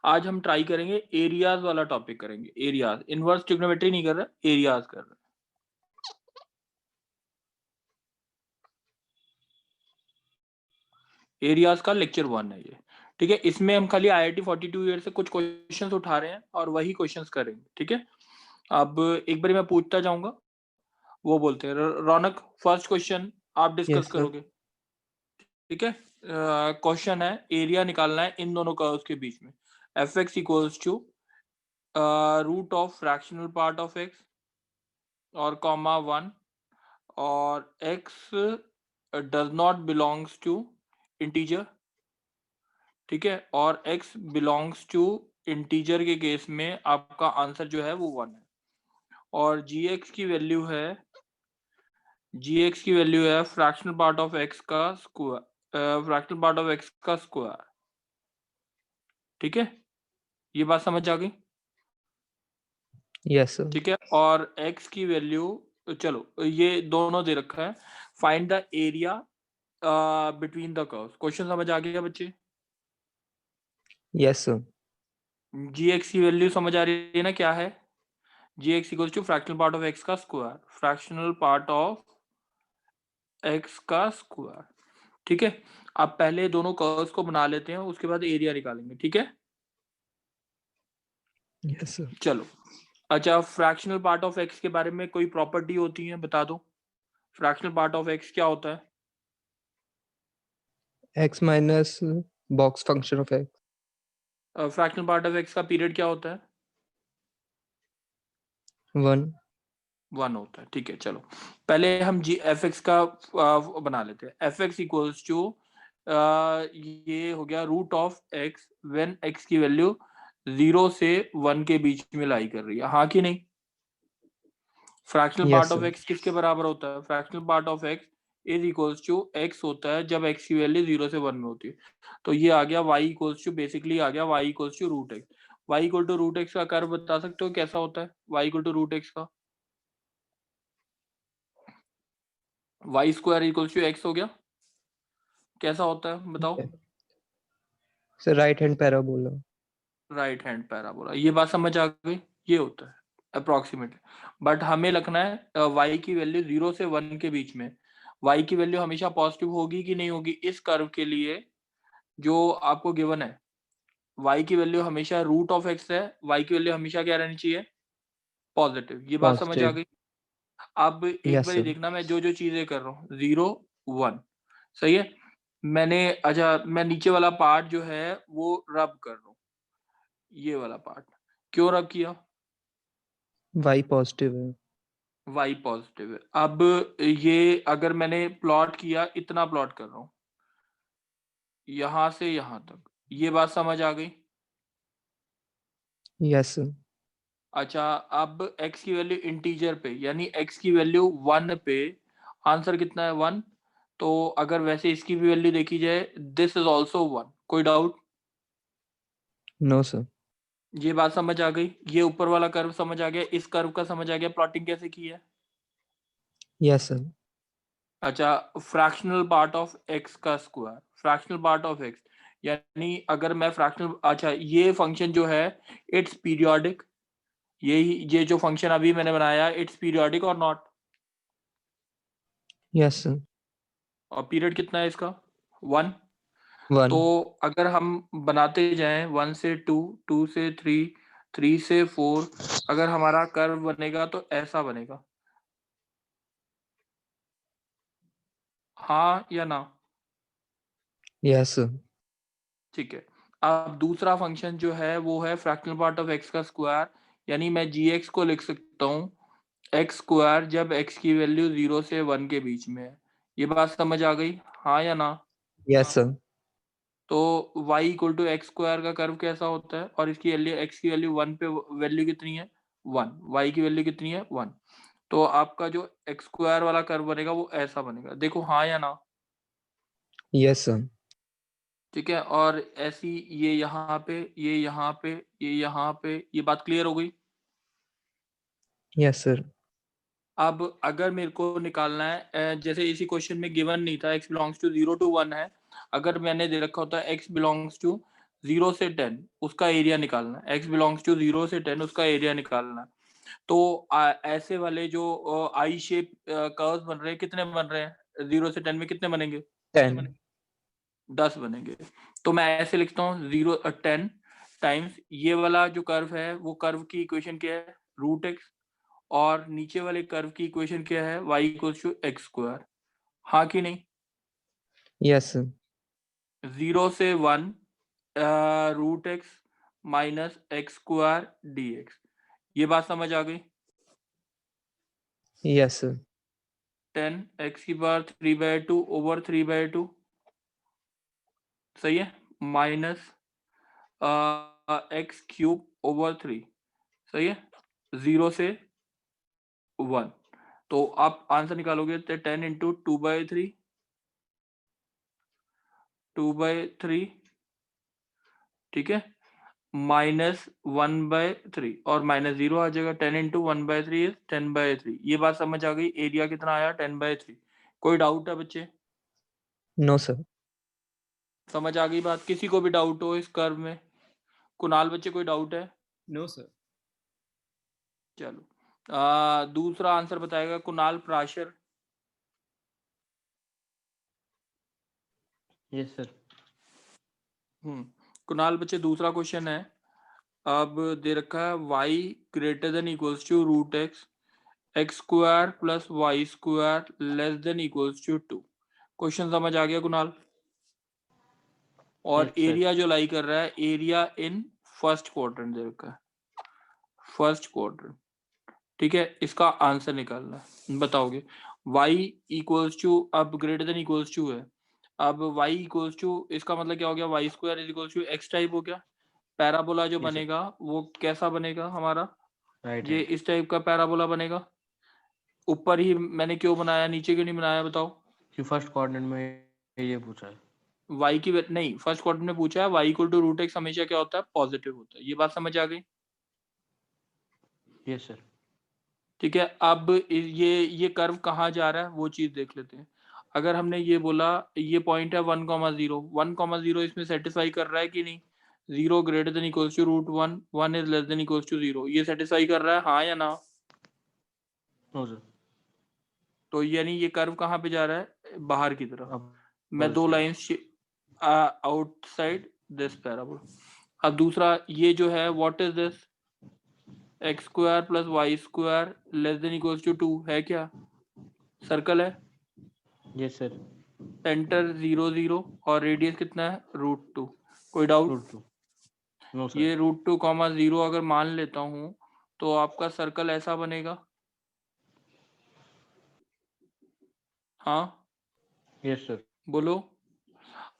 आज हम ट्राई करेंगे एरियाज वाला टॉपिक करेंगे। एरियाज, इनवर्स ट्रिग्नोमेट्री नहीं कर रहे, एरियाज कर रहे। एरियाज का लेक्चर 1 है ये, ठीक है। इसमें हम खाली IIT 42 ईयर से कुछ क्वेश्चंस उठा रहे हैं और वही क्वेश्चंस करेंगे, ठीक है। अब एक बार मैं पूछता जाऊंगा, वो बोलते हैं। रौनक, फर्स्ट क्वेश्चन आप डिस्कस यस सर। करोगे, ठीक है। क्वेश्चन है, एरिया निकालना है इन दोनों कर्व्स के बीच में। fx equals to root of fractional part of x और कॉमा 1 और x does not belongs to integer, ठीक है। और x बिलोंग्स टू इंटीजर के केस में आपका आंसर जो है वो 1 है। और gx की वैल्यू है, gx की वैल्यू है फ्रैक्शनल पार्ट ऑफ x का square, fractional part of x का स्क्वायर, ठीक है। ये बात समझ आ गई, यस सर। ठीक है। और x की वैल्यू, चलो ये दोनों दे रखा है। Find the area between the curves. Question समझ आ गया बच्चे? Yes sir. gx की वैल्यू समझ आ रही है ना, क्या है? gx equals to fractional part of x का square, fractional part of x का स्क्वायर, ठीक है। अब पहले दोनों कर्व्स को बना लेते हैं, उसके बाद एरिया निकालेंगे, ठीक है। Yes sir. चलो, अच्छा, फ्रैक्शनल पार्ट ऑफ x के बारे में कोई प्रॉपर्टी होती है, बता दो। फ्रैक्शनल पार्ट ऑफ x क्या होता है? X minus box function of x. Fractional part of x का पीरियड क्या होता है? 1। 1 होता है, ठीक है। चलो पहले हम एफ एक्स का बना लेते हैं। एफ एक्स इक्वल्स टू, ये हो गया root of X when X की वैल्यू 0 से 1 के बीच में लाई कर रही है, हाँ कि नहीं? Fractional yes part of sir. X किसके बराबर होता है? Fractional part of X is equals to X होता है जब एक्स की वैल्यू 0 से 1 में होती है। तो ये आ गया y इक्वल्स टू, बेसिकली आ गया y equals to root x. y equal to root x का कर्व बता सकते हो कैसा होता है? y equal to root x का y square equals to x हो गया, कैसा होता है बताओ? Sir right hand parabola. Right hand parabola. ये बात समझ आ गई, ये होता है अप्रोक्सीमेटली। बट हमें लिखना है y की वैल्यू 0 से 1 के बीच में। y की वैल्यू हमेशा पॉजिटिव होगी कि नहीं होगी इस कर्व के लिए जो आपको गिवन है? y की वैल्यू हमेशा रूट ऑफ एक्स है, y की वैल्यू हमेशा क्या रहनी चाहिए? पॉजिटिव। ये बात समझ आ पॉजिटिव। गई। अब एक यस बार सर। देखना, मैं जो जो चीजें कर रहा हूँ, 0 1, सही है। मैंने, अच्छा, मैं नीचे वाला पार्ट जो है वो रब कर रहा हूँ, ये वाला पार्ट। क्यों रब किया? वाई पॉजिटिव है। y पॉजिटिव है। अब ये अगर मैंने प्लॉट किया, इतना प्लॉट कर रहा हूँ यहां से यहां तक, ये बात समझ आ गई? Yes sir. अच्छा, अब x की वैल्यू इंटीजर पे, यानी x की वैल्यू 1 पे आंसर कितना है? 1। तो अगर वैसे इसकी भी वैल्यू देखी जाए, दिस इज ऑल्सो 1। कोई डाउट? No sir. ये बात समझ आ गई? ये ऊपर वाला कर्व समझ आ गया, इस कर्व का समझ आ गया प्लॉटिंग कैसे की है? Yes sir. अच्छा, फ्रैक्शनल पार्ट ऑफ x का square, fractional part of x, यानी अगर मैं फ्रैक्शनल, अच्छा, ये फंक्शन जो है इट्स पीरियोडिक, ये जो फंक्शन अभी मैंने बनाया इट्स पीरियोडिक और नॉट? Yes sir. और पीरियड कितना है इसका? 1। 1। तो अगर हम बनाते जाएं 1 से 2, 2 से 3, 3 से 4, अगर हमारा कर्व बनेगा तो ऐसा बनेगा, हाँ या ना? Yes sir. ठीक है। अब दूसरा फंक्शन जो है वो है फ्रैक्शनल पार्ट ऑफ एक्स का स्क्वायर, यानी मैं gx को लिख सकता हूँ एक्स स्क्वायर जब x की वैल्यू 0 से 1 के बीच में है। ये बात समझ आ गई, हाँ या ना? Yes sir. तो y equal to x square का कर्व कैसा होता है? और इसकी वैल्यू, x की वैल्यू 1 पे वैल्यू कितनी है? 1। y की वैल्यू कितनी है? 1। तो आपका जो एक्स स्क्वायर वाला कर्व बनेगा वो ऐसा बनेगा, देखो हाँ या ना? Yes sir. ठीक है। और ऐसी ये यहाँ पे, ये यहाँ पे, ये यहाँ पे, ये बात क्लियर हो गई? Yes sir. अब अगर मेरे को निकालना है, जैसे इसी क्वेश्चन में गिवन नहीं था x बिलोंग्स टू 0 to 1 है, अगर मैंने दे रखा होता है x बिलोंग्स टू 0 से 10 उसका एरिया निकालना है, x बिलोंग्स टू 0 से 10 उसका एरिया निकालना है। तो ऐसे वाले जो आई शेप कर्व्स बन रहे हैं, कितने बन रहे हैं 0 से 10 में, कितने बनेंगे? 10. 10 बनेंगे। तो मैं ऐसे लिखता हूँ 10 टाइम्स ये वाला जो कर्व है वो कर्व की इक्वेशन क्या है, रूट एक्स, और नीचे वाले कर्व की इक्वेशन क्या है, y equals to x square. हाँ कि नहीं? Yes, sir. 0 से 1 root X minus x square D X. ये बात समझ आ गई? Yes, sir. 10 एक्स की पावर 3/2 ओवर 3/2, सही है, माइनस एक्स क्यूब ओवर 3, सही है, 0 से 1। तो आप आंसर निकालोगे तो 10 इंटू 2/3, 2/3, ठीक है, माइनस 1/3 और माइनस 0 आ जाएगा। 10 इंटू 1/3 इज 10/3। ये बात समझ आ गई? एरिया कितना आया? 10/3। कोई डाउट है बच्चे? No, sir. समझ आ गई बात? किसी को भी डाउट हो इस कर्व में? कुणाल बच्चे कोई डाउट है? No sir. चलो दूसरा आंसर बताएगा कुणाल प्राशर। Yes sir. कुणाल बच्चे दूसरा क्वेश्चन है। अब दे रखा है y greater than equals to root x, x square plus Y square less than equals to 2। Question समझ आ गया कुणाल? और Yes, sir. एरिया जो लाई कर रहा है, एरिया इन फर्स्ट क्वाड्रेंट दे रखा है, फर्स्ट क्वाड्रेंट, ठीक है। इसका आंसर निकालना है, बताओगे। y इक्वल्स टू, अब ग्रेटर देन इक्वल्स टू है, अब y इक्वल्स टू, इसका मतलब क्या हो गया, Y square is equals to X type हो गया। पैराबोला जो Yes, sir. बनेगा वो कैसा बनेगा हमारा, राइट ये है। इस टाइप का पैराबोला बनेगा। ऊपर ही मैंने क्यों बनाया, नीचे क्यों नहीं बनाया, बताओ। कि फर्स्ट कोऑर्डिनेट में ये पूछा है। y की नहीं, फर्स्ट क्वाड्रेंट में पूछा है y equal to root X हमेशा क्या होता है, पॉजिटिव होता है। ये बात समझ आ गई? Yes sir. ठीक है। अब ये कर्व कहाँ जा रहा है वो चीज देख लेते हैं। अगर हमने ये बोला ये पॉइंट है 1,0, 1,0 इसमें सेटिस्फाई कर रहा है कि नहीं? 0 greater than equals to root 1, 1 is less than equals to 0, ये सेटिस्फाई कर रहा है, हाँ या ना? No sir. तो यानी ये कर्व कहाँ पे जा रहा है, बाहर की तरफ। अब मैं दो लाइंस आउटसाइड दिस पैराबोला। अब दूसरा ये जो है, what is this, X square plus Y square less than equals to 2 है क्या? सर्कल है, यस सर। सेंटर 0 0 और रेडियस कितना है, रूट 2। कोई डाउट? रूट 2। No sir. ये रूट 2 कॉमा 0 अगर मान लेता हूं तो आपका सर्कल ऐसा बनेगा, हाँ यस सर। बोलो।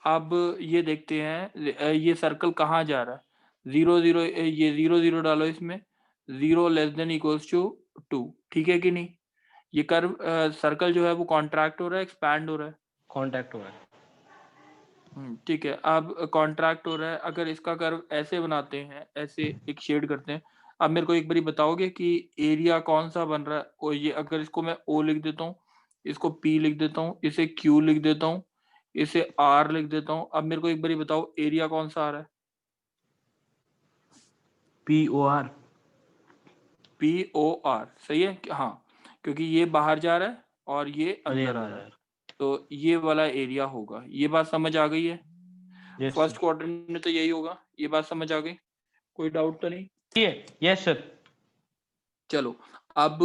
अब ये देखते हैं ये सर्कल कहाँ जा रहा है, 0 0, ये 0 0 डालो इसमें, 0 लेस देन इक्वल्स टू 2, ठीक है कि नहीं? ये कर्व सर्कल जो है वो कॉन्ट्रैक्ट हो रहा है, एक्सपैंड हो रहा है? कांटेक्ट हुआ है। ठीक है। अब कॉन्ट्रैक्ट हो रहा है, अगर इसका कर्व ऐसे बनाते हैं, ऐसे एक शेड करते हैं। अब मेरे को एक बारी बताओगे कि एरिया कौन सा बन रहा है, और ये अगर इसको मैं O लिख देता हूँ, इसको P लिख देता हूँ, इसे Q लिख देता हूँ, इसे R लिख देता हूँ। अब मेरे को एक बारी बताओ एरिया कौन सा आ रहा है? POR। POR, सही है हाँ, क्योंकि ये बाहर जा रहा है और ये अंदर आ रहा है, तो ये वाला एरिया होगा। ये बात समझ आ गई है? Yes first sir. क्वाड्रेंट में तो यही होगा। ये बात समझ आ गई? कोई डाउट तो नहीं? Yes sir. चलो अब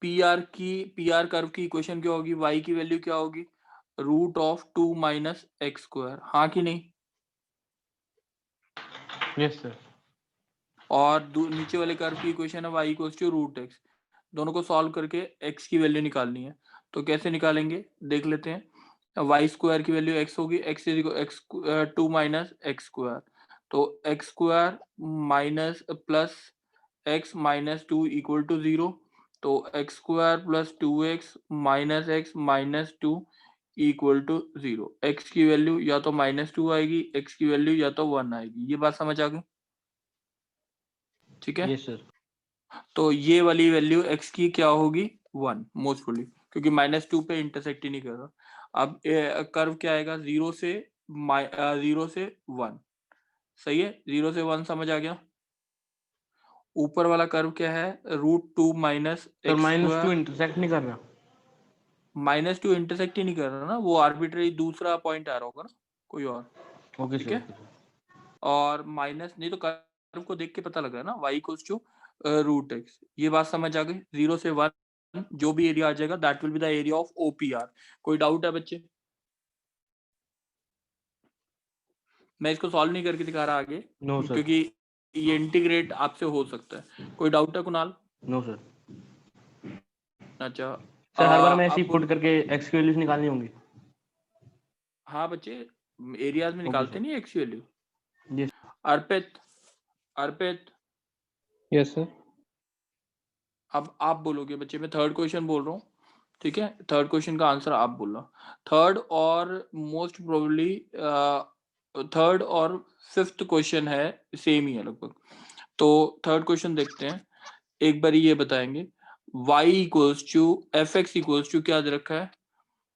पी आर कर्व की इक्वेशन क्या होगी, y की वैल्यू क्या होगी, root of 2 minus x square, हाँ कि नहीं? Yes sir. और नीचे वाले कर्व की इक्वेशन है y equals to root X. दोनों को सॉल्व करके x की वैल्यू निकालनी है। तो कैसे निकालेंगे देख लेते हैं। वाई स्क्वायर की वैल्यू x होगी, x is x 2 minus x square, तो x square minus plus x minus 2 equal to 0। तो x square plus 2x minus 2 equal to 0। X की वैल्यू या तो -2 आएगी, एक्स की वैल्यू या तो 1 आएगी। ये बात समझ आ गई? ठीक है। Yes sir. तो ये वाली वैल्यू x की क्या होगी, 1 मोस्टली, क्योंकि -2 पे इंटरसेक्ट ही नहीं कर रहा। अब कर्व क्या आएगा, 0 से 1, सही है, 0 से 1 समझ आ गया। ऊपर वाला कर्व क्या है, √2 minus sir x -2 square. Intersect नहीं कर रहा। -2 इंटरसेक्ट ही नहीं कर रहा ना, वो आर्बिट्रेरी दूसरा पॉइंट आ रहा होगा ना कोई और, ओके ठीक सर, है। Okay sir. और माइनस नहीं तो कर्व को देख के पता लग रहा है ना, y इक्वल्स टू √x। ये बात समझ आ गई। 0 से 1 जो भी एरिया आ जाएगा that will be the area of OPR। कोई डाउट है बच्चे? मैं इसको सॉल्व नहीं करके दिखा रहा आगे, नो सर, क्योंकि ये इंटीग्रेट आपसे हो सकता है। कोई डाउट है कुणाल? No sir. अच्छा सर हर बार मैं ऐसे अब ही पुट करके एक्स की वैल्यूज निकालनी होंगी। हाँ बच्चे, एरियाज में ओके निकालते सर। नहीं एक्स वैल्यू। जी अर्पित, अर्पित Yes, sir. अब आप बोलोगे बच्चे, मैं थर्ड क्वेश्चन बोल रहा हूँ, ठीक है। थर्ड क्वेश्चन का आंसर आप बोलना। थर्ड और मोस्ट प्रोबेबली थर्ड और फिफ्थ क्वेश्चन है, सेम ही है लगभग। तो थर्ड क्वेश्चन देखते हैं, एक बार ये बताएंगे। y equals to fx equals to क्या दे रखा है,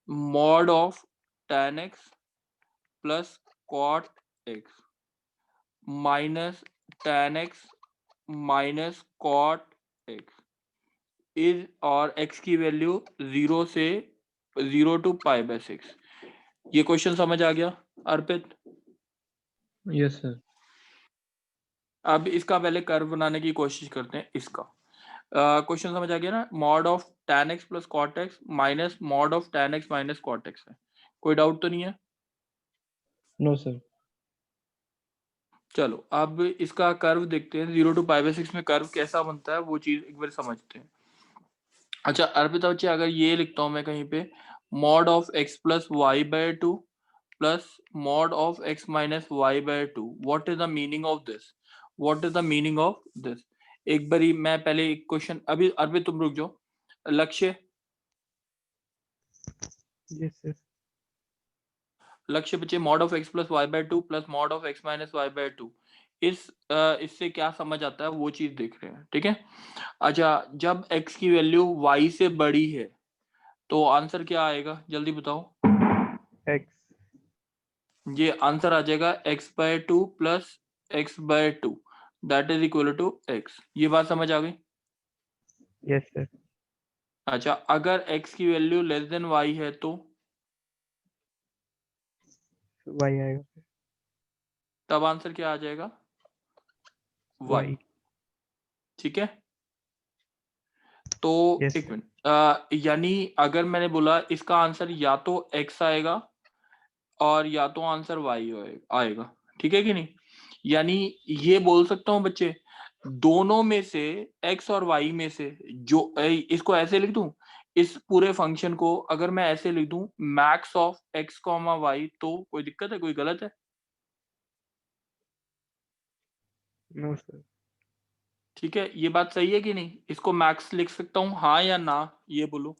mod of tan x plus cot x minus tan x minus cot x is, और x की वैल्यू 0 से 0 to π/6। ये क्वेश्चन समझ आ गया अर्पित? Yes, sir. अब इसका पहले कर्व बनाने की कोशिश करते हैं। इसका क्वेश्चन समझ आ गया ना, mod of tan x plus cot x minus mod of tan x minus cot x है। कोई डाउट तो नहीं है? No, sir. चलो अब इसका कर्व देखते हैं, 0 to π/6 में कर्व कैसा बनता है वो चीज एक बार समझते हैं। अच्छा अर्पिता बच्चे, अगर ये लिखता हूं मैं कहीं पे, mod of x plus y/2 plus mod of x minus y/2, what is the meaning of this? What is the meaning of this? एक बारी मैं पहले एक क्वेश्चन, अभी अर्पित तुम रुक जाओ। लक्ष्य, Yes, sir. लक्ष्य बच्चे, mod of x plus y/2 plus mod of x minus y/2, इससे क्या समझ आता है वो चीज देख रहे हैं, ठीक है। अच्छा जब x की वैल्यू y से बड़ी है तो आंसर क्या आएगा, जल्दी बताओ। X. ये आंसर आ जाएगा x/2 plus x/2 that is equal to x। ये बात समझ आ गई? Yes, sir. अच्छा अगर x की वैल्यू लेस देन y है तो Y आएगा. तब आंसर क्या आ जाएगा, y, Y. ठीक है। तो Yes, एक sir. मिनट, यानी अगर मैंने बोला इसका आंसर या तो x आएगा और या तो आंसर y आएगा, ठीक है कि नहीं। यानी ये बोल सकता हूँ बच्चे, दोनों में से x और y में से जो इसको ऐसे लिख दूं, इस पूरे फंक्शन को अगर मैं ऐसे लिख दूं max of x comma y, तो कोई दिक्कत है, कोई गलत है? No, sir. ठीक है, ये बात सही है कि नहीं? इसको मैक्स लिख सकता हूँ, हाँ या ना, ये बोलो।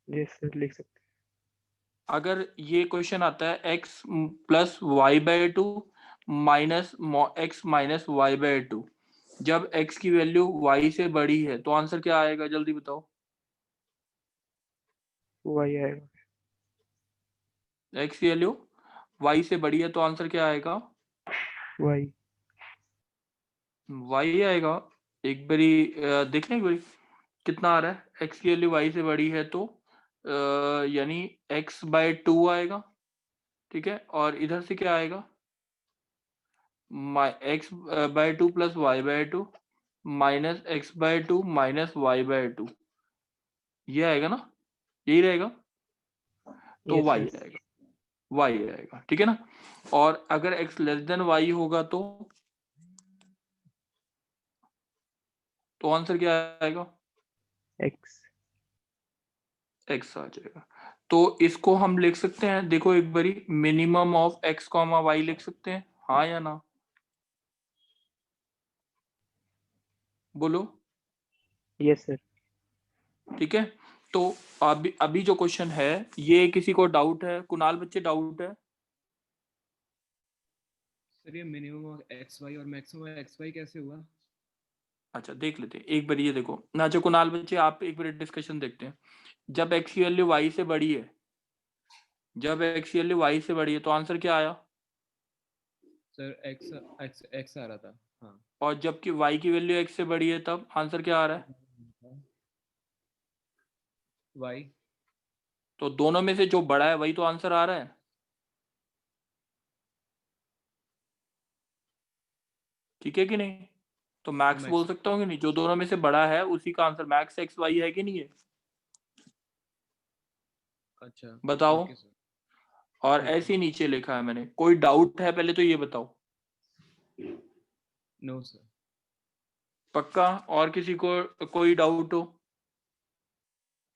Yes, sir. लिख सकते अगर ये क्वेश्चन आता है x plus y/2 minus x minus y/2, जब x की वैल्यू y से बड़ी है तो आंसर क्या आएगा, जल्दी बताओ। Y आएगा. x की वैल्यू y से बड़ी है तो आंसर क्या आएगा, Y. y आएगा। एक बारी देख लें एक बारी कितना आ रहा है, x की वैल्यू y से बड़ी है तो यानी x/2 आएगा, ठीक है। और इधर से क्या आएगा, x/2 plus y/2 minus x/2 minus y/2, ये आएगा ना, यही रहेगा। तो Yes, y sir. आएगा, y आएगा, ठीक है ना। और अगर x लेस देन y होगा तो आंसर क्या आएगा, X. x आ जाएगा। तो इसको हम लिख सकते हैं, देखो एक बारी, minimum of x comma Y लिख सकते हैं, हाँ या ना, बोलो। Yes, sir. ठीक है, तो अभी अभी जो क्वेश्चन है, ये किसी को डाउट है, कुणाल बच्चे डाउट है? सर ये मिनिमम ऑफ एक्स वाई और मैक्सिमम एक्स वाई कैसे हुआ? अच्छा देख लेते हैं एक बार, ये देखो ना। जो कुणाल बच्चे, आप एक बार डिस्कशन देखते हैं, जब x की वैल्यू y से बड़ी है, जब x की वैल्यू y से बड़ी है तो आंसर क्या आया, सर x x x आ रहा था हाँ और जबकि y की वैल्यू x से बड़ी है तब आंसर क्या आ रहा है? y तो दोनों में से जो बड़ा है वही तो आंसर आ रहा है। ठीक है कि नहीं? तो मैक्स बोल max सकता हूँ कि नहीं, जो दोनों में से बड़ा है उसी का आंसर मैक्स एक्स वाई है कि नहीं है? अच्छा बताओ। ओके सर और ठीक है ऐसे ही नीचे लिखा है मैंने। कोई डाउट है पहले तो ये बताओ। नो सर पक्का? और किसी को कोई डाउट हो?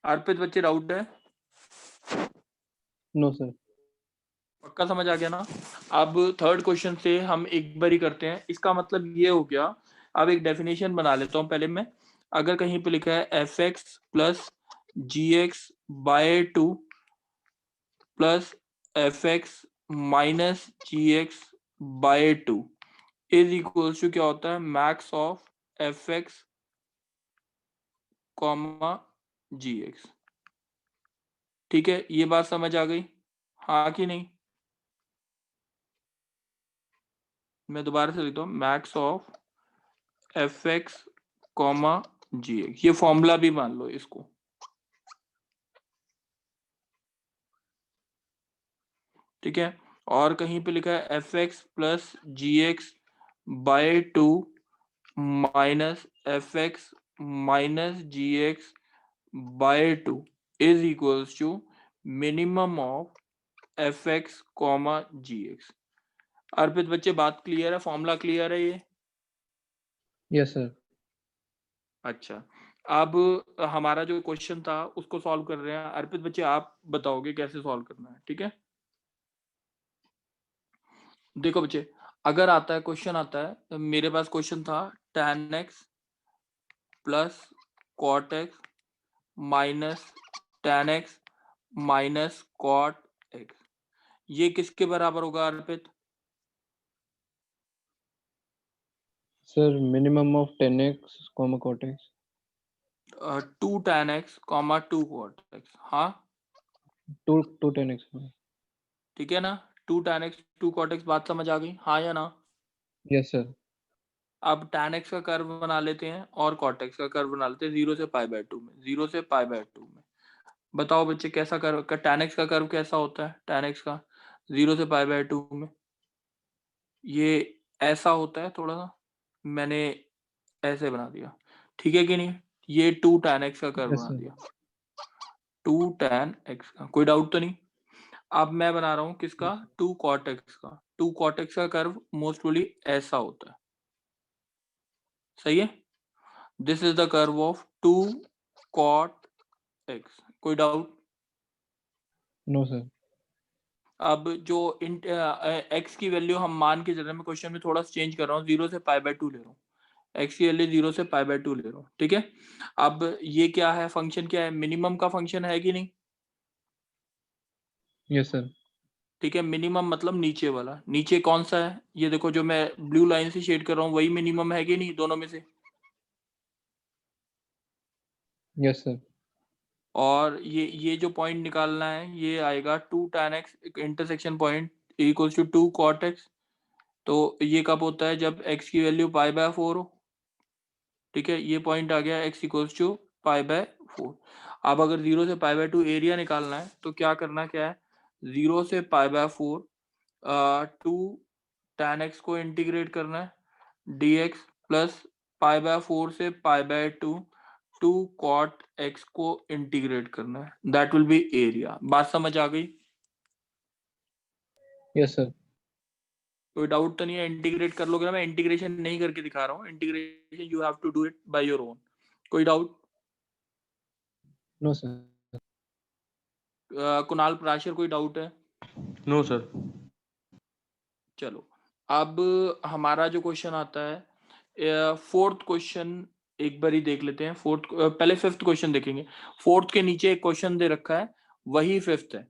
अर्पित बच्चे डाउट है? No sir. पक्का समझ आ गया ना? अब थर्ड क्वेश्चन से हम एक बार ही करते हैं। इसका मतलब ये हो गया। अब एक डेफिनेशन बना लेता हूँ पहले मैं। अगर कहीं पे लिखा है F x plus ji x by 2 plus F x minus ji x by 2 is equals to क्या होता है? Max of F x comma ji X. ठीक है, ये बात समझ आ गई? हाँ कि नहीं? मैं दोबारा से लिखता हूँ, max of F x comma ji x. ये फॉर्मूला भी मान लो इसको। ठीक है, और कहीं पे लिखा है F x plus ji x by 2 minus f x minus ji x by 2 is equals to minimum of F x comma ji x. Arpit बच्चे बात क्लियर है? फॉर्मूला क्लियर है ये? Yes sir. अच्छा, अब हमारा जो क्वेश्चन था उसको सॉल्व कर रहे हैं। अर्पित बच्चे आप बताओगे कैसे सॉल्व करना है? ठीक है, देखो बच्चे, अगर आता है क्वेश्चन आता है तो मेरे पास क्वेश्चन था tan x plus cot x minus tan x minus cot x। ये किसके बराबर होगा Arpit? Sir minimum of 10x comma cot x। 2 tan x comma 2 cot x। हाँ 2 10x। ठीक है ना? 2 tan x 2 cot x। बात समझ आ गई? हाँ या ना? Yes sir. अब tan x का कर्व बना लेते हैं और cot x का कर्व बना लेते हैं 0 से पाई बाय 2 में। 0 से पाई बाय 2 में बताओ बच्चे कैसा कर्व का tan x का कर्व कैसा होता है? tan x का 0 से पाई बाय 2 में ये ऐसा होता है थोड़ा सा। मैंने ऐसे बना दिया, ठीक है कि नहीं? ये 2 tan x का कर्व यस बना सर। दिया। 2 tan x का कोई डाउट तो नहीं? अब मैं बना रहा हूँ किसका? 2 cot x का। 2 cot x का कर्व मोस्ट प्रोबेबली ऐसा होता है। सही है? This is the curve of 2 cot x। कोई डाउट? No sir. अब जो x की वैल्यू हम मान के चल रहे हैं, मैं क्वेश्चन में थोड़ा सा चेंज कर रहा हूँ, 0 से पाई बाय 2 ले रहा हूँ। x की वैल्यू 0 से पाई बाय 2 ले रहा हूँ। ठीक है, अब ये क्या है? फंक्शन क्या है? मिनिमम का फंक्शन है कि नहीं? Yes sir. ठीक है, मिनिमम मतलब नीचे वाला। नीचे कौन सा है? ये देखो, जो मैं ब्लू लाइन से शेड कर रहा हूँ वही मिनिमम है कि नहीं दोनों में से? Yes sir. और ये जो पॉइंट निकालना है ये आएगा 2 tan x intersection point equals to 2 cot x। तो ये कब होता है? जब x की वैल्यू पाई बाय 4 हो। ठीक है, ये पॉइंट आ गया x equals to pi by 4। अब अगर 0 से पाई बाय 2 एरिया निकालना है तो क्या करना क्या है? 0 से पाई बाय 4 2 tan x को इंटीग्रेट करना है dx प्लस पाई बाय 4 से पाई बाय 2 2 cot x को इंटीग्रेट करना है। That will B area. बात समझ आ गई? Yes sir. कोई डाउट तो नहीं है? इंटीग्रेट कर लोगे ना? मैं इंटीग्रेशन नहीं करके दिखा रहा हूँ। Integration you have to do it by your own. कोई doubt? No sir. Kunal Parashar कोई डाउट है? No sir. चलो, अब हमारा जो क्वेश्चन आता है फोर्थ क्वेश्चन एक बार ही देख लेते हैं। पहले फिफ्थ क्वेश्चन देखेंगे। फोर्थ के नीचे एक क्वेश्चन दे रखा है, वही फिफ्थ है।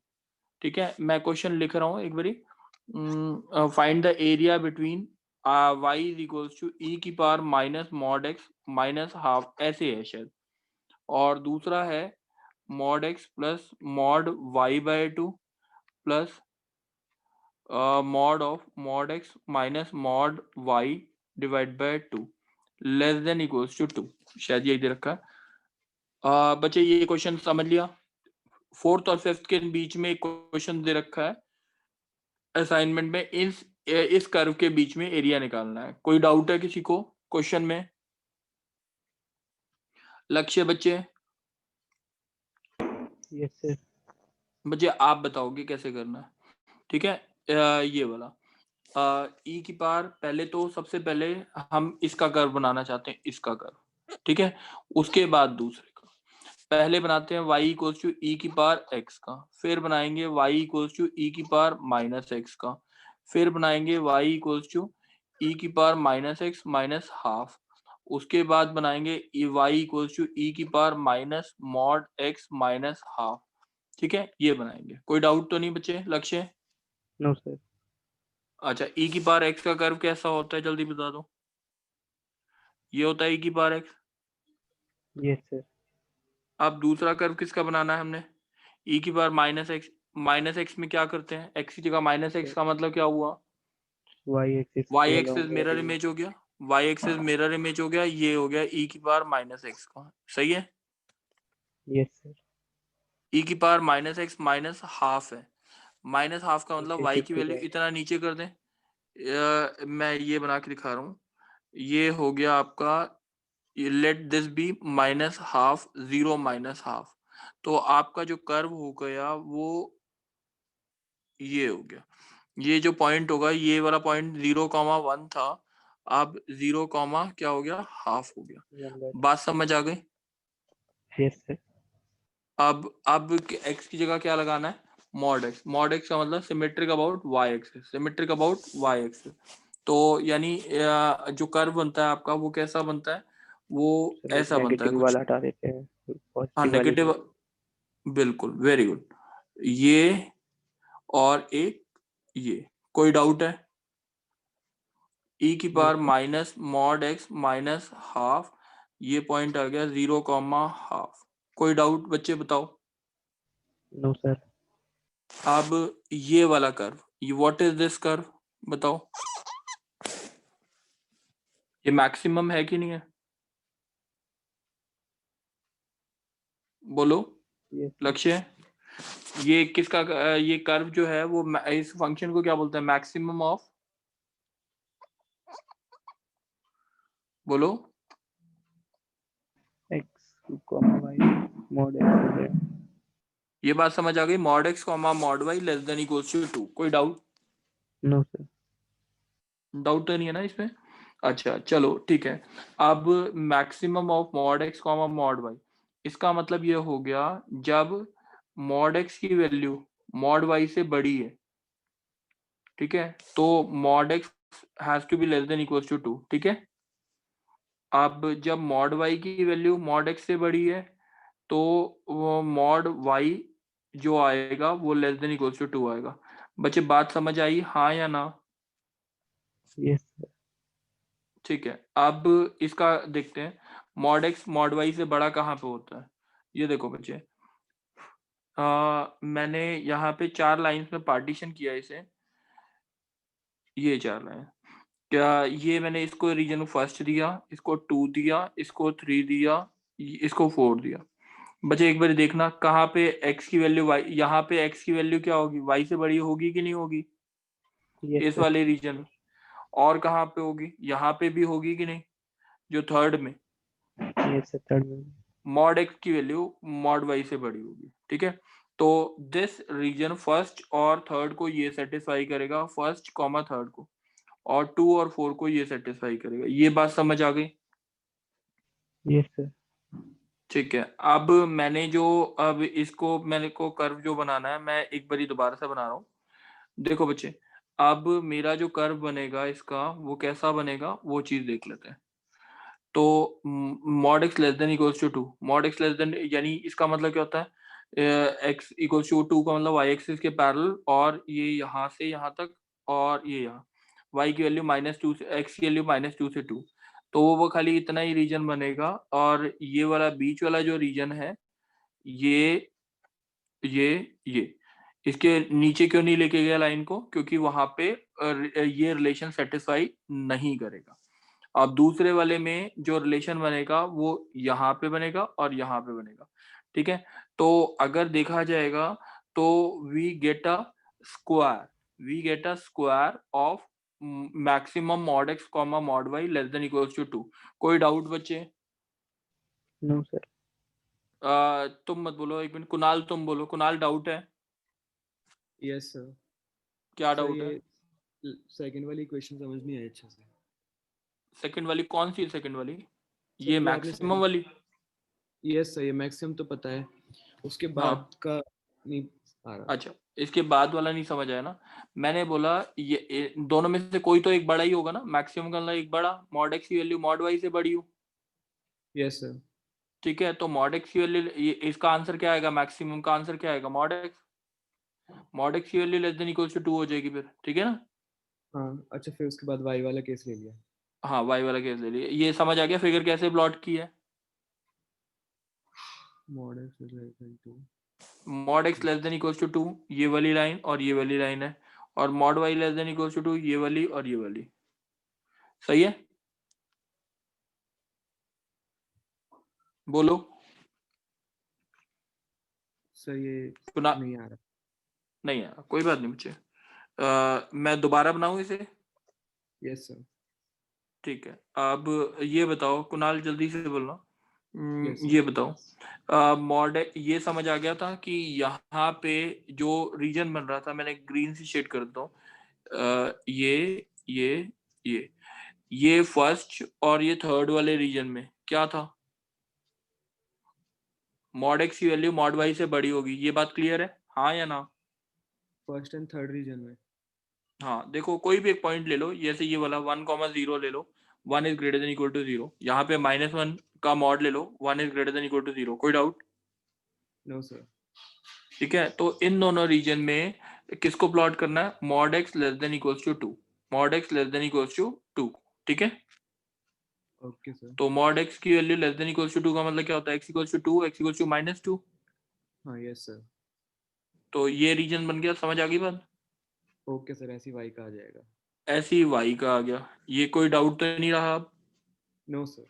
ठीक है, मैं क्वेश्चन लिख रहा हूँ एक बारी। Find the area between y is equals to e की power minus mod x minus half, ऐसे है शायद। और दूसरा है mod x plus mod y by 2 plus mod of mod x minus mod y divide by 2 less than equals to 2, शायद यही दे रखा है। बच्चे ये क्वेश्चन समझ लिया। 4th और 5th के बीच में एक क्वेश्चन दे रखा है असाइनमेंट में, इस कर्व के बीच में एरिया निकालना है। कोई डाउट है किसी को क्वेश्चन में? लक्ष्य बच्चे, यस सर। बच्चे आप बताओगे कैसे करना है, ठीक है। ये वाला ई की पावर, पहले तो सबसे पहले हम इसका कर्व बनाना चाहते हैं, इसका कर्व, ठीक है। उसके बाद दूसरे का, पहले बनाते हैं y इक्वल्स टू ई की पावर x का, फिर बनाएंगे y इक्वल्स टू ई की पावर माइनस एक्स का, फिर बनाएंगे y इक्वल्स टू ई की power minus x minus half, उसके बाद बनाएंगे y इक्वल्स टू ई की power minus mod x minus half, ठीक है। ये बनाएंगे। कोई डाउट तो नहीं बच्चे? लक्ष्य? No sir. अच्छा, e की पावर x का कर्व कैसा होता है जल्दी बता दो। ये होता है e की पावर x। Yes sir. अब दूसरा कर्व किसका बनाना है हमने? e की power minus x. Minus x में क्या करते हैं? x की जगह माइनस एक्स का मतलब क्या हुआ? y axis y axis mirror image हो गया, y एक्सिस मिरर इमेज हो गया, ये हो गया e की पावर माइनस एक्स का, सही है। Yes sir. e की power minus x minus half है, माइनस हाफ का मतलब Okay, y shift की हो वैल्यू जाएगा। इतना नीचे कर दें। मैं ये बना के दिखा रहा हूँ, ये हो गया आपका, let this be minus half, 0 minus half, तो आपका जो कर्व हो गया वो ये हो गया। ये जो पॉइंट होगा, ये वाला पॉइंट 0,1 था, अब 0, क्या हो गया? हाफ हो गया। 1/2। बात समझ आ गई? Yes sir. अब x की जगह क्या लगाना है? Mod x। मॉड x का मतलब symmetric about y axis, symmetric about y axis. तो यानी जो कर्व बनता है आपका वो कैसा बनता है? वो सर ऐसा बनता है नेगेटिव कुछ। वाला हटा देते हैं, हाँ, पॉजिटिव वाले नेगेटिव, को। बिल्कुल, वेरी गुड। ये और एक ये, कोई डाउट है? e की power minus mod x minus half, ये पॉइंट आ गया 0, हाफ। कोई डाउट बच्चे बताओ? No sir. अब ये वाला कर्व, ये व्हाट इज दिस कर्व बताओ, ये मैक्सिमम है कि नहीं है? बोलो। यस लक्ष्य, ये किसका ये कर्व जो है वो इस फंक्शन को क्या बोलते हैं? मैक्सिमम ऑफ, बोलो। X comma y mod x हो गया। ये बात समझ आ गई? Mod x mod y less than equals to 2। कोई डाउट? No sir. डाउट तो नहीं है ना इसमें? अच्छा चलो ठीक है। अब maximum of mod x mod y, इसका मतलब ये हो गया जब मॉड x की वैल्यू मॉड y से बड़ी है, ठीक है, तो mod x has to be less than equals to 2, ठीक है। अब जब मॉड y की वैल्यू मॉड x से बड़ी है तो वो मॉड y जो आएगा वो लेस देन इक्वल्स टू 2 आएगा। बच्चे बात समझ आई, हाँ या ना? Yes sir. ठीक है। अब इसका देखते हैं, मॉड x मॉड y से बड़ा कहाँ पे होता है? ये देखो बच्चे, मैंने यहाँ पे 4 लाइंस में पार्टीशन किया इसे, ये 4 लाइन। क्या ये मैंने इसको रीजन फर्स्ट दिया, इसको 2 दिया, इसको 3 दिया, इसको 4 दिया। बच्चे एक बार देखना कहाँ पे x की वैल्यू y, यहाँ पे x की वैल्यू क्या होगी? y से बड़ी होगी कि नहीं होगी? यस इस सर। वाले रीजन में। और कहाँ पे होगी? यहाँ पे भी होगी कि नहीं? जो थर्ड में, यस सर। थर्ड में। मॉड x की वैल्यू मॉड y से बड़ी होगी, ठीक है। तो दिस रीजन फर्स्ट और थर्ड को ये सेटिस्फाई करेगा, फर्स्ट कॉमा थर्ड को, और 2 और 4 को ये सेटिस्फाई करेगा। ये बात समझ आ गई? Yes sir. ठीक है। अब मैंने जो, अब इसको मैंने को कर्व जो बनाना है, मैं एक बारी दोबारा से बना रहा हूँ। देखो बच्चे, अब मेरा जो कर्व बनेगा इसका वो कैसा बनेगा वो चीज देख लेते हैं। तो mod x less than equals to 2, mod x less than, यानी इसका मतलब क्या होता है? x इक्वल्स टू 2 का मतलब y एक्सिस के पैरेलल, और ये यहाँ से यहाँ तक, और ये यहाँ y की वैल्यू -2 से, x की वैल्यू -2 से 2, तो वो खाली इतना ही रीजन बनेगा। और ये वाला बीच वाला जो रीजन है, ये ये इसके नीचे क्यों नहीं लेके गया लाइन को? क्योंकि वहां पे ये रिलेशन सेटिस्फाई नहीं करेगा। अब दूसरे वाले में जो रिलेशन बनेगा वो यहाँ पे बनेगा और यहाँ पे बनेगा, ठीक है। तो अगर देखा जाएगा तो we get a square of maximum mod x comma mod y less than equals to 2। कोई डाउट बच्चे? No sir. तुम मत बोलो, एक मिनट कुणाल तुम बोलो। कुणाल डाउट है? Yes sir. क्या सर डाउट है? ये सेकंड वाली क्वेश्चन समझ नहीं आई अच्छे से। सेकंड वाली कौन सी सेकंड वाली? सर ये जो आपने मैक्सिमम वाली? यस सर, ये मैक्सिमम तो पता है, उसके बाद हाँ का नहीं आ रहा। अच्छा, इसके बाद वाला नहीं समझ आया ना। मैंने बोला ये दोनों में से कोई तो एक बड़ा ही होगा ना। मैक्सिमम का मतलब एक बड़ा, मॉड एक्स की वैल्यू मॉड वाई से बड़ी हो, यस सर। ठीक है। तो मॉड एक्स की वैल्यू, इसका आंसर क्या आएगा? मैक्सिमम का आंसर क्या आएगा? Mod x. मॉड एक्स की value less than equals to 2 हो जाएगी फिर, ठीक है ना। हाँ अच्छा, फिर उसके बाद वाई वाला केस ले लिया। हाँ वाई वाला केस ले लिया। ये समझ आ गया फिगर कैसे प्लॉट की है? Mod x is equal to, mod x less than equals to 2, ये वाली लाइन और ये वाली लाइन है। और mod y less than equals to 2, ये वाली और ये वाली। सही है? बोलो। सर ये सुना? नहीं आ रहा। नहीं है, कोई बात नहीं बच्चे। मैं दोबारा बनाऊं इसे? Yes sir. ठीक है। अब ये बताओ कुणाल, जल्दी से बोलना। Yes sir. ये बताओ, मॉड ये समझ आ गया था कि यहाँ पे जो रीजन बन रहा था, मैंने ग्रीन से शेड कर देता हूँ। ये फर्स्ट और ये थर्ड वाले रीजन में क्या था? मॉड एक्स की वैल्यू मॉड वाई से बड़ी होगी, ये बात क्लियर है? हाँ या ना? फर्स्ट एंड थर्ड रीजन में। हाँ देखो, कोई भी एक पॉइंट ले लो, जैसे ये वाला 1,0 ले लो। 1 is greater than equal to 0। यहाँ पे -1 का मॉड ले लो, 1 is greater than equal to 0। कोई डाउट? No sir. ठीक है। तो इन दोनों रीजन में किसको प्लॉट करना है? Mod x less than equals to 2। Mod x less than equals to 2, ठीक है। Okay sir. तो मॉड एक्स की value less than equals to 2 का मतलब क्या होता है? X equals to 2, x equals to -2। हाँ यस सर। तो ये रीजन बन गया। समझ आ गई बात? ओके सर, ऐसी वाई का आ जाएगा। ऐसी वाई का आ गया। ये कोई डाउट तो नहीं रहा अब? No sir.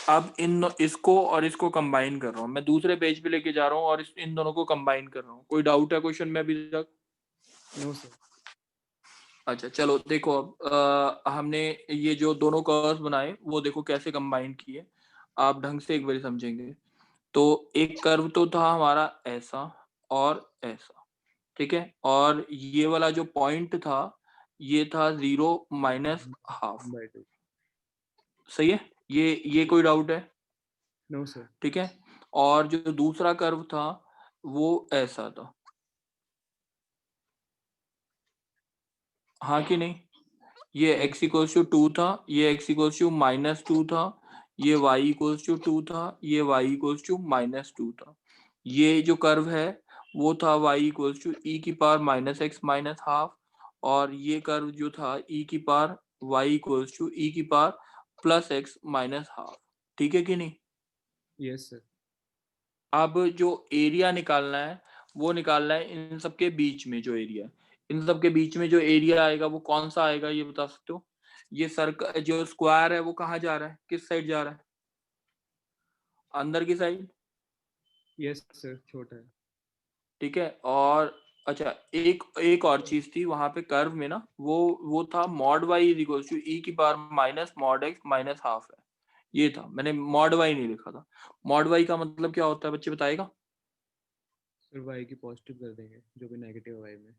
अब इसको और इसको कंबाइन कर रहा हूँ मैं, दूसरे पेज पे लेके जा रहा हूँ और इन दोनों को कंबाइन कर रहा हूँ। कोई डाउट है क्वेश्चन में अभी तक? No sir. अच्छा चलो देखो, अब हमने ये जो दोनों कर्व्स बनाए वो देखो कैसे कंबाइन किए। आप ढंग से एक बार समझेंगे। तो एक कर्व तो था हमारा ऐसा और ऐसा, ठीक है। और ये वाला जो पॉइंट था ये था 0 -½ बाय टू। सही है। ये कोई डाउट है? No sir. ठीक है। और जो दूसरा कर्व था वो ऐसा था, हाँ कि नहीं? ये yes x sir. Equals to 2 था, ये x इक्वल्स टू -2 था, ये y इक्वल्स टू 2 था, ये y इक्वल्स टू -2 था। ये जो कर्व है वो था y इक्वल्स टू e की पावर -x -½ और ये कर्व जो था e की power y equals to e की पावर +x -½ ठीक है कि नहीं? Yes sir. अब जो एरिया निकालना है वो निकालना है इन सब के बीच में। जो एरिया है इन सब के बीच में, जो एरिया आएगा वो कौन सा आएगा ये बता सकते हो? ये सर्कल जो स्क्वायर है वो कहाँ जा रहा है, किस साइड जा रहा है? अंदर की साइड, यस सर, छोटा है। ठीक है। और अच्छा, एक एक और चीज थी वहां पे कर्व में ना, वो था mod y is equal to e की पावर माइनस मॉड एक्स -½ है। ये था, मैंने मॉड वाई नहीं लिखा था। मॉड वाई का मतलब क्या होता है बच्चे, बताएगा? सर वाई की पॉजिटिव कर देंगे, जो भी नेगेटिव वाई में।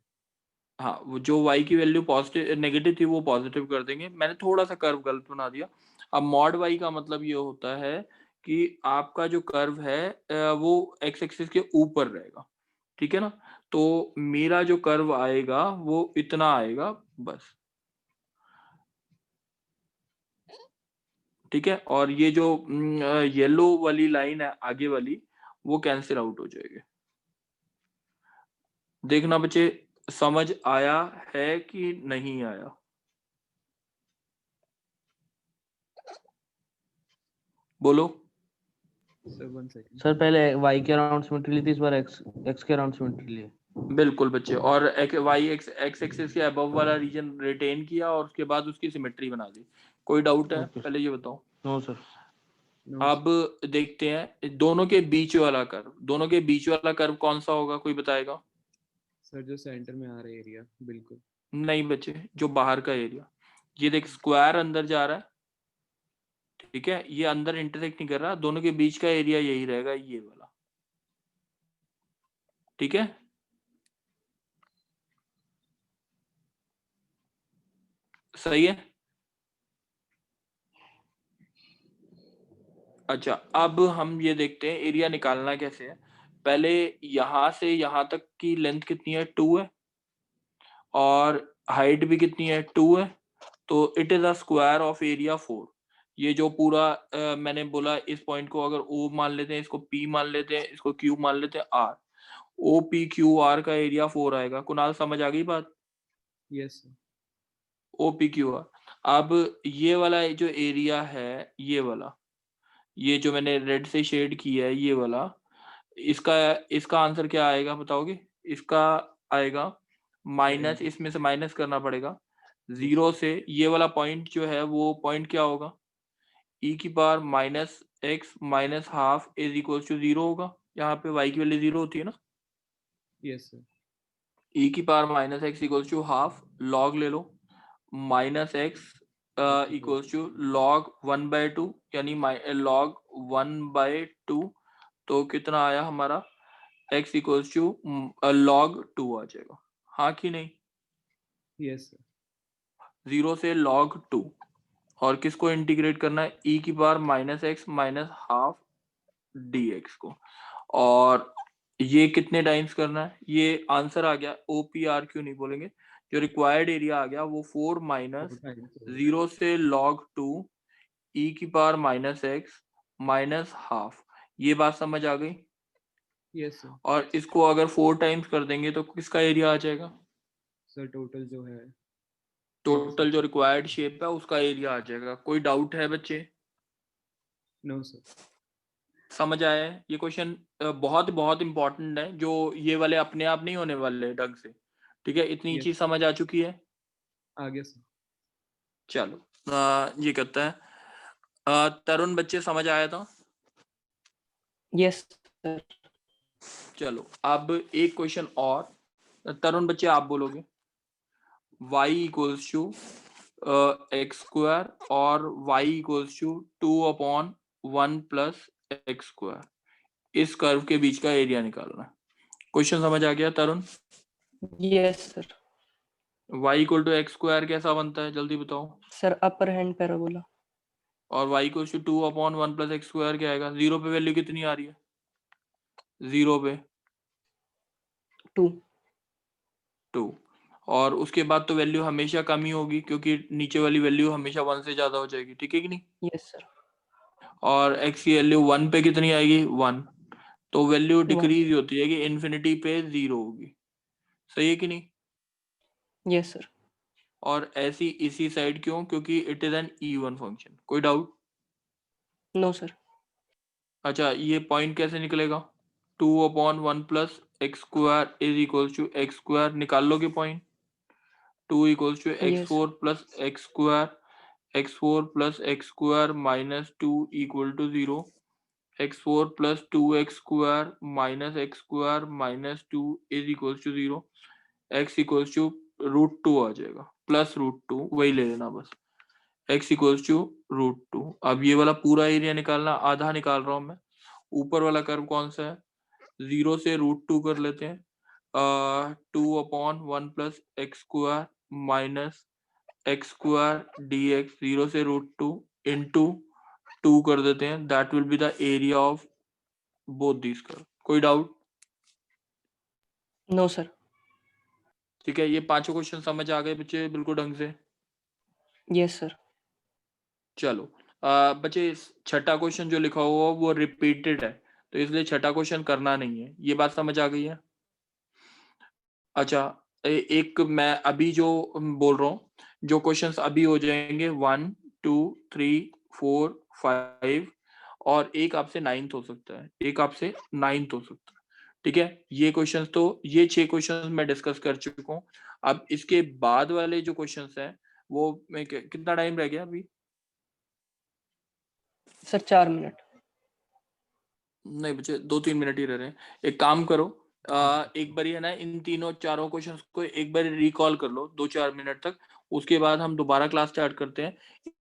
हाँ, वो जो y की वैल्यू पॉजिटिव नेगेटिव थी वो पॉजिटिव कर देंगे। मैंने थोड़ा सा कर्व गलत बना दिया। अब मॉड y का मतलब ये होता है कि आपका जो कर्व है वो x एक्सिस के ऊपर रहेगा, ठीक है ना। तो मेरा जो कर्व आएगा वो इतना आएगा बस, ठीक है। और ये जो येलो वाली लाइन है आगे वाली, वो कैंसिल आउट हो जाएगी। देखना बच्चे, समझ आया है कि नहीं आया? बोलो। Sir 1 second. सर पहले y के अराउंड सिमेट्री ली थी, इस बार x के अराउंड सिमेट्री ली है। बिल्कुल बच्चे, और वाई एक्स एक्सिस के अबव वाला रीजन रिटेन किया और उसके बाद उसकी सिमेट्री बना दी। कोई डाउट है? Okay, पहले ये बताओ। No sir. नो अब देखते हैं दोनों के बीच वाला कर्व, दोनों के बीच वाला कर्व कौन सा होगा, कोई बताएगा? सर, जो सेंटर में आ रहा है एरिया, बिल्कुल। नहीं बच्चे, जो बाहर का एरिया। ये देख स्क्वायर अंदर जा रहा है, ठीक है, ये अंदर इंटरसेक्ट नहीं कर रहा, दोनों के बीच का एरिया यही रहेगा, ये वाला, ठीक है। सही है। अच्छा, अब हम ये देखते हैं एरिया निकालना कैसे है। पहले यहां से यहां तक की लेंथ कितनी है, 2 है, और हाइट भी कितनी है, 2 है, तो it is a square of area 4। ये जो पूरा मैंने बोला, इस पॉइंट को अगर O मान लेते हैं, इसको P मान लेते हैं, इसको Q मान लेते हैं, R, OPQR का एरिया 4 आएगा। कुणाल समझ आ गई बात? Yes sir. OPQR। अब ये वाला जो एरिया है, ये वाला, ये जो मैंने रेड से शेड किया है, ये वाला, इसका इसका आंसर क्या आएगा बताओगे? इसका आएगा माइनस, इसमें से माइनस करना पड़ेगा 0 से, ये वाला पॉइंट जो है वो पॉइंट क्या होगा, e⁻−x minus half is equal to 0 होगा। यहाँ पे y की वैल्यू 0 होती है ना, yes sir. e⁻−x equal to half, log ले लो, -x इक्वल टू log 1/2, यानी log 1/2, तो कितना आया हमारा, x इक्वल्स टू log 2 आ जाएगा, हाँ कि नहीं? Yes sir. 0 से log 2, और किसको इंटीग्रेट करना है, e⁻−x माइनस हाफ dx को, और ये कितने टाइम्स करना है, ये आंसर आ गया, OPR क्यों नहीं बोलेंगे, जो रिक्वायर्ड एरिया आ गया वो 4 माइनस 0 से log 2 e⁻−x माइनस हाफ। ये बात समझ आ गई? Yes sir. और इसको अगर 4 टाइम्स कर देंगे तो किसका एरिया आ जाएगा, सर टोटल जो है, टोटल जो रिक्वायर्ड शेप है उसका एरिया आ जाएगा। कोई डाउट है बच्चे? No sir. समझ आया है? ये क्वेश्चन बहुत बहुत इंपॉर्टेंट है, जो ये वाले अपने आप नहीं होने वाले ढंग से, ठीक है। इतनी Yes. चीज समझ आ चुकी है। आ गया सर। चलो ये करता है, तरुण बच्चे समझ आया था? Yes sir. चलो अब एक क्वेश्चन और, तरुण बच्चे आप बोलोगे, y equals to x square और y equals to 2/1 plus x square, इस कर्व के बीच का एरिया निकालना है। क्वेश्चन समझ आ गया Tarun? Yes sir. y equal to x square कैसा बनता है, जल्दी बताओ। Sir upper hand parabola. और y equal to 2/1 plus x square क्या आएगा, 0 पे वैल्यू कितनी आ रही है, 0 पे 2, और उसके बाद तो वैल्यू हमेशा कम ही होगी, क्योंकि नीचे वाली वैल्यू हमेशा 1 से ज्यादा हो जाएगी, ठीक है कि नहीं? Yes sir. और x की वैल्यू 1 पे कितनी आएगी, 1, तो वैल्यू 1 डिक्रीज होती है कि इन्फिनिटी पे 0 होगी, सही है कि नहीं? Yes sir. और ऐसी इसी साइड क्यों, क्योंकि it is an even function. कोई डाउट? No sir. अच्छा, ये पॉइंट कैसे निकलेगा, 2/1 plus x square is equal to x square, निकाल लोगे point, 2 equals to x yes four plus x square, x4 plus x square minus 2 equal to 0, x4 plus 2x square minus x square minus 2 is equals to 0, x equals to √2 आ जाएगा, plus √2 वही ले लेना बस, x equals to √2। अब ये वाला पूरा area निकालना, आधा निकाल रहा हूं मैं, ऊपर वाला कर्व कौन सा है, 0 से √2 कर लेते हैं, 2/1 plus x square minus x square D x, 0 से √2 इंटू 2 कर देते हैं, that will be the area of both this curve. कोई डाउट? No sir. ठीक है, ये पांचों क्वेश्चन समझ आ गए बच्चे बिल्कुल ढंग से? Yes sir. चलो बच्चे, छठा क्वेश्चन जो लिखा हुआ वो रिपीटेड है, तो इसलिए छठा क्वेश्चन करना नहीं है, ये बात समझ आ गई है? अच्छा, एक मैं अभी जो बोल रहा हूँ, जो क्वेश्चंस अभी हो जाएंगे 1 2 3 4 5, और एक आपसे 9th हो सकता है, एक आपसे 9th हो सकता है, ठीक है, ये क्वेश्चंस तो ये 6 क्वेश्चंस मैं डिस्कस कर चुका हूँ। अब इसके बाद वाले जो क्वेश्चंस हैं वो मैं कितना टाइम रह गया अभी? Sir 4 minute. नहीं बच्चे 2-3 मिनट ही रह रहे हैं। एक काम करो, एक बारी है ना इन तीनों चारों क्वेश्चंस को एक बार रिकॉल कर लो 2-4 मिनट तक, उसके बाद हम दोबारा क्लास स्टार्ट करते हैं।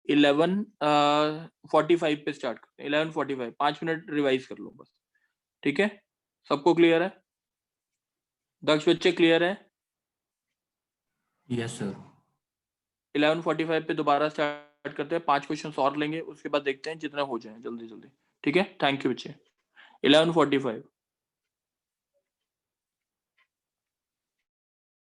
11:45 पे स्टार्ट करते हैं। 11:45 5 मिनट रिवाइज कर लो बस, ठीक है? सबको क्लियर है? दक्ष बच्चे क्लियर है? Yes sir. 11:45 पे दोबारा स्टार्ट करते हैं। 5 क्वेश्चंस और लेंगे, उसके बाद देखते हैं जितने हो जाएं जल्दी जल्दी, ठीक है? थैंक यू बच्चे। 11:45